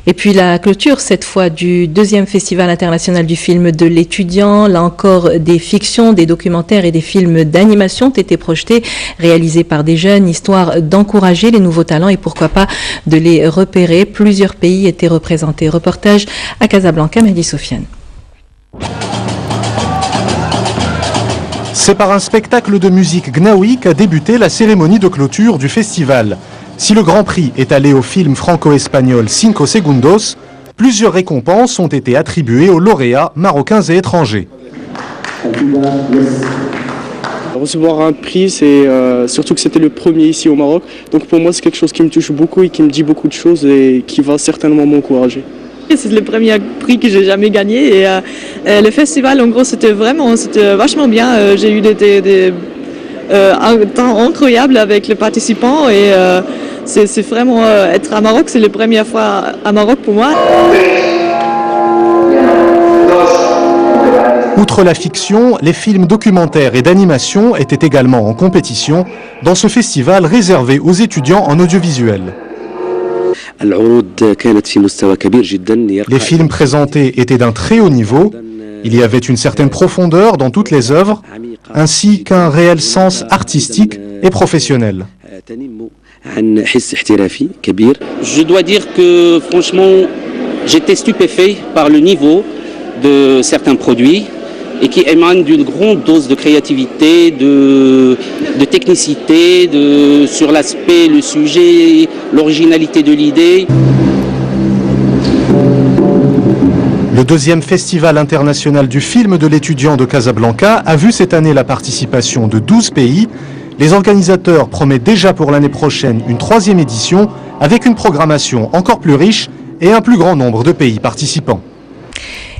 Et puis la clôture, cette fois, du 2e Festival international du film de l'étudiant. Là encore, des fictions, des documentaires et des films d'animation ont été projetés, réalisés par des jeunes, histoire d'encourager les nouveaux talents et pourquoi pas de les repérer. Plusieurs pays étaient représentés. Reportage à Casablanca, Mehdi Sofiane. C'est par un spectacle de musique gnaoui qu'a débuté la cérémonie de clôture du festival. Si le Grand Prix est allé au film franco-espagnol Cinco Segundos, plusieurs récompenses ont été attribuées aux lauréats marocains et étrangers. Recevoir un prix, c'est surtout que c'était le premier ici au Maroc. Donc pour moi, c'est quelque chose qui me touche beaucoup et qui me dit beaucoup de choses et qui va certainement m'encourager. C'est le premier prix que j'ai jamais gagné et le festival, en gros, c'était vachement bien. J'ai eu un temps incroyable avec les participants et c'est vraiment être à Maroc, c'est la première fois à Maroc pour moi. Outre la fiction, les films documentaires et d'animation étaient également en compétition dans ce festival réservé aux étudiants en audiovisuel. Les films présentés étaient d'un très haut niveau. Il y avait une certaine profondeur dans toutes les œuvres, ainsi qu'un réel sens artistique et professionnel. Je dois dire que franchement, j'étais stupéfait par le niveau de certains produits et qui émanent d'une grande dose de créativité, de technicité, sur l'aspect, le sujet, l'originalité de l'idée. Le 2e Festival international du film de l'étudiant de Casablanca a vu cette année la participation de 12 pays. Les organisateurs promettent déjà pour l'année prochaine une 3e édition avec une programmation encore plus riche et un plus grand nombre de pays participants.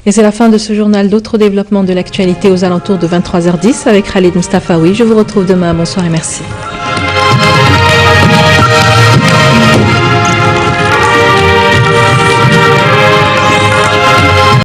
Et c'est la fin de ce journal. D'autres développements de l'actualité aux alentours de 23h10 avec Khalid Mustafaoui. Je vous retrouve demain. Bonsoir et merci.